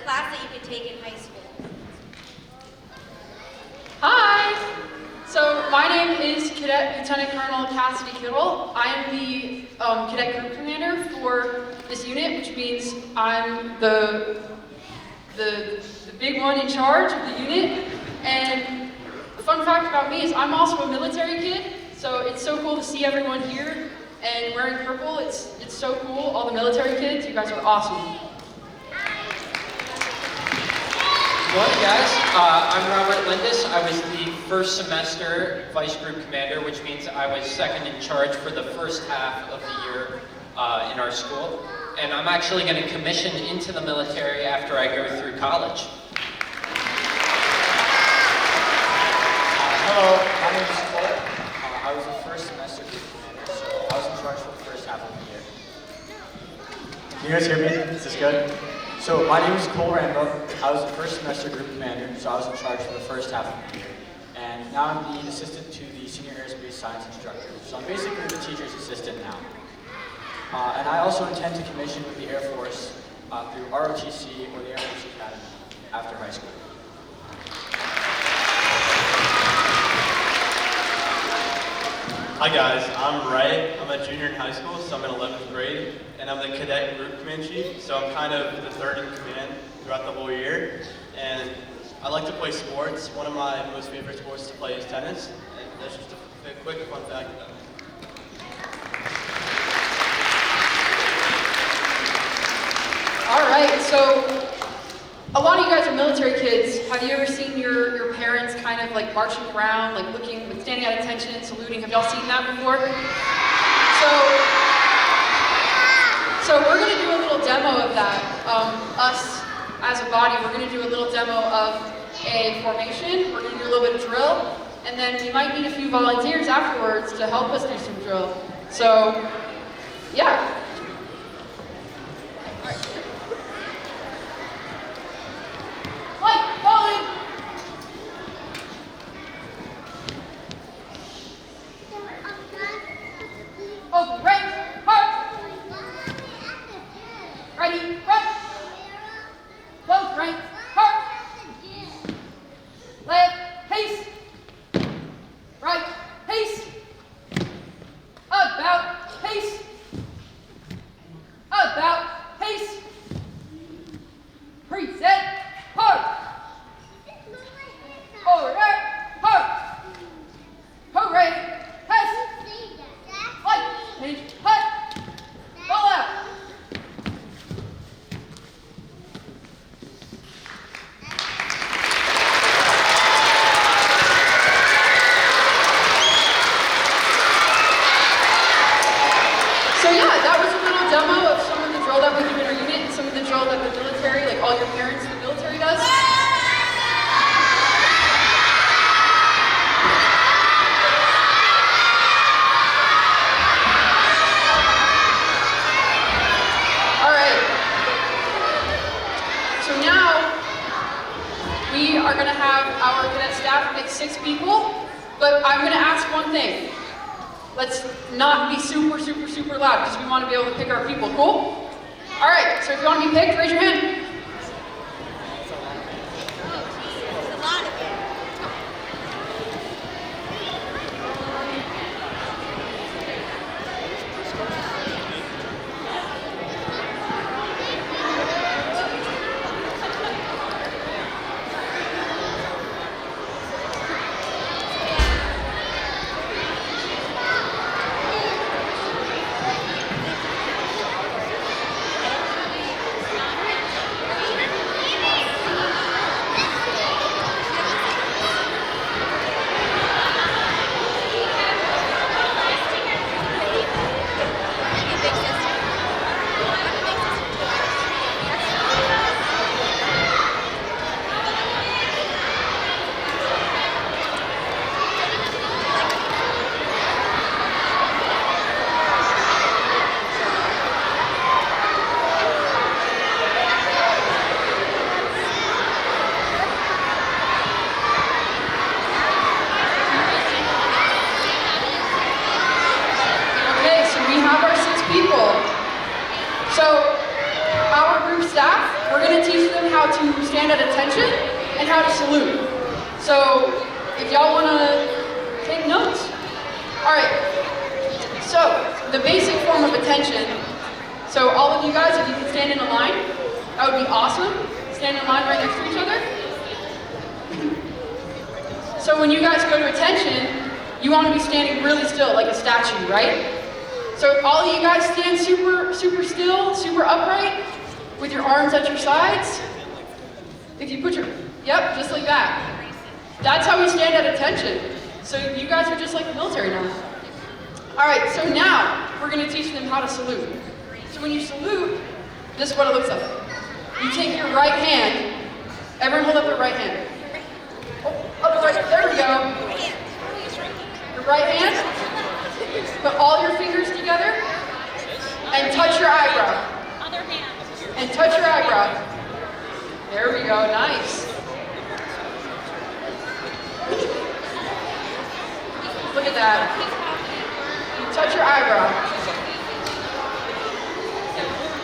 class that you could take in high school. Hi! So my name is Cadet Lieutenant Colonel Cassidy Kittle. I am the cadet group commander for this unit, which means I'm the big one in charge of the unit. And the fun fact about me is I'm also a military kid, so it's so cool to see everyone here and wearing purple. It's so cool, all the military kids. You guys are awesome. Good morning, guys. I'm Robert Lindis. I was the first semester vice group commander, which means I was second in charge for the first half of the year in our school. And I'm actually going to commission into the military after I go through college. Hello, my name is Cole. I was the first semester group commander, so I was in charge for the first half of the year. Can you guys hear me? Is this good? So my name is Cole Rambo. I was the first semester group commander, so I was in charge for the first half of the year. And now I'm the assistant to the senior aerospace science instructor. So I'm basically the teacher's assistant now. And I also intend to commission with the Air Force through ROTC or the Air Force Academy after high school. Hi guys, I'm Ray. I'm a junior in high school, so I'm in 11th grade, and I'm the cadet group command chief, so I'm kind of the third in command throughout the whole year. And I like to play sports. One of my most favorite sports to play is tennis, and that's just a quick fun fact about me. All right, so a lot of you guys are military kids. Have you ever seen your parents kind of like marching around, like looking, like standing at attention and saluting? Have y'all seen that before? So we're gonna do a little demo of that. Us as a body, we're gonna do a little demo of a formation. We're gonna do a little bit of drill, and then we might need a few volunteers afterwards to help us do some drill. So, yeah. Open, right, hard. Ready, front. Both right, hard. Left, pace. Right, pace. About, pace. About, pace. Preset, hard. Over there, hard. Hooray, pass. Light, change, hut. Roll out. So yeah, that was a little demo of some of the drill that we do in our unit and some of the drill that the military, like all your parents in the military does. All right. So now we are going to have our cadet staff pick 6 people, but I'm going to ask one thing. Let's not be super loud because we want to be able to pick our people, cool? All right, so if you want to be picked, raise your hand. stand at attention and how to salute. So if y'all want to take notes. All right, so the basic form of attention. So all of you guys, if you can stand in a line, that would be awesome. Stand in line right next to each other. So when you guys go to attention, you want to be standing really still, like a statue, right? So all of you guys stand super still, super upright, with your arms at your sides. If you put your, yep, just like that. That's how we stand at attention. So you guys are just like the military now. All right, so now we're going to teach them how to salute. So when you salute, this is what it looks like. You take your right hand, everyone hold up their right hand. Oh, up the right, there we go. Your right hand, put all your fingers together, and touch your eyebrow. Other hand. And touch your eyebrow. There we go, nice. Look at that. You touch your eyebrow.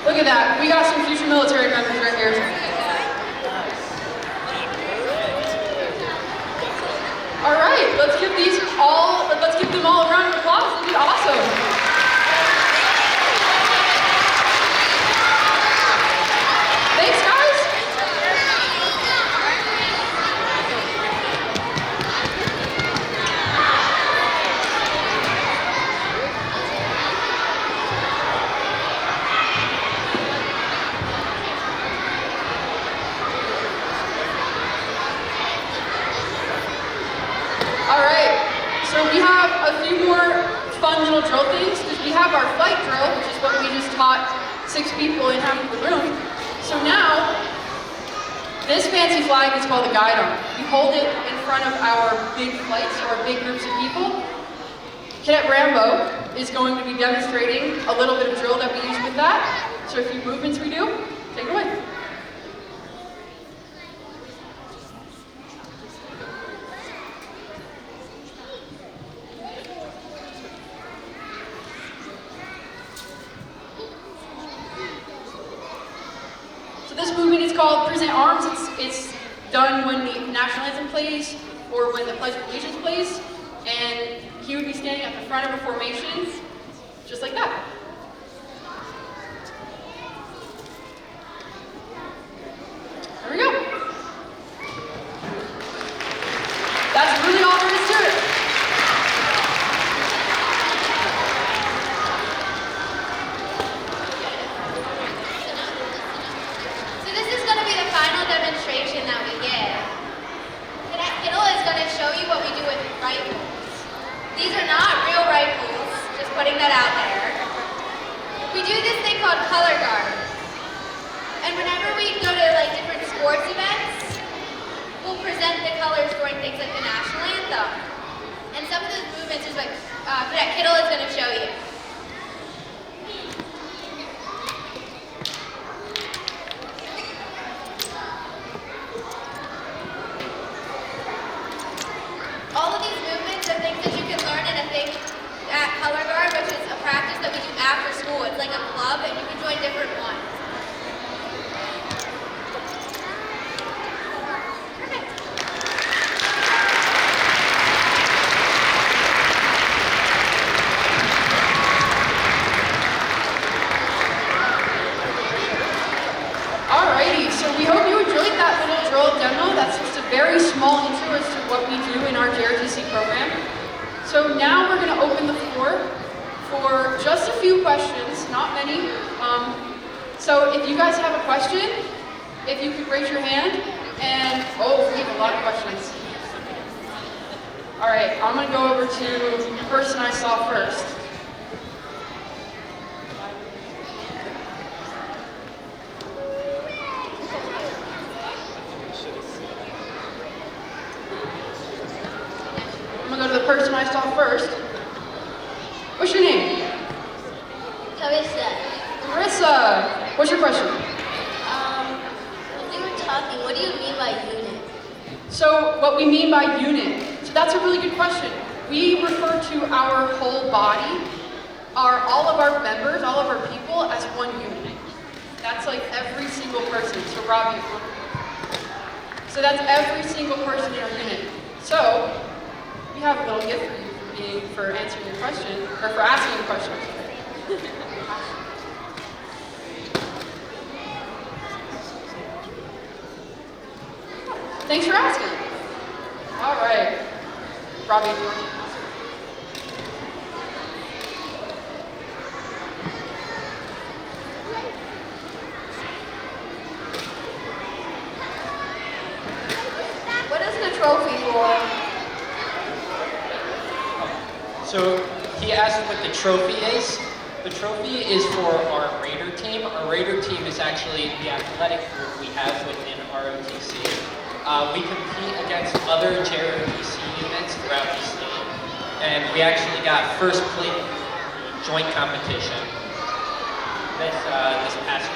Look at that. We got some future military members right here. All right, let's give them all a round of applause. This is awesome. Thanks, guys. All right, so we have a few more fun little drill things, because we have our flight drill, which is what we just taught 6 people in half of the room. So now, this fancy flag is called a guide arm. We hold it in front of our big flights, or big groups of people. Cadet Rambo is going to be demonstrating a little bit of drill that we use with that. So a few movements we do, take it away. This movement is called Present Arms. It's done when the national anthem plays or when the Pledge of Allegiance plays. And he would be standing at the front of a formation, just like that. There we go. That's really all there is to it. So this is going to be the final demonstration that we give. Cadet Kittle is going to show you what we do with rifles. These are not real rifles, just putting that out there. We do this thing called color guard. And whenever we go to like different sports events, we'll present the colors during things like the national anthem. And some of those movements is what Cadet Kittle is going to show you. All of these movements are things that you can learn in a thing at Color Guard, which is a practice that we do after school. It's like a club, and you can join different ones. Perfect. Alrighty, so we hope you enjoyed that little drill demo. That's just a very small intro as to what we do in our JRTC program. So now we're going to open the floor for just a few questions, not many. So if you guys have a question, if you could raise your hand, and oh, we have a lot of questions. All right, I'm going to go over to the person I saw first. I'm going to go to the person I saw first. What's your name? Carissa, Marissa. What's your question? when we were talking, what do you mean by unit? So what we mean by unit, so that's a really good question. We refer to our whole body, all of our members, all of our people as one unit. That's like every single person. So Robbie, So that's every single person in our unit. So we have a little gift for you for answering your question, or for asking a question. Thanks for asking. All right. Robbie, do you want to ask? What is the trophy for? So he asked what the trophy is. The trophy is for our Raider team. Our Raider team is actually the athletic group we have within ROTC. We compete against other JROTC units throughout the state, and we actually got first place in the joint competition this past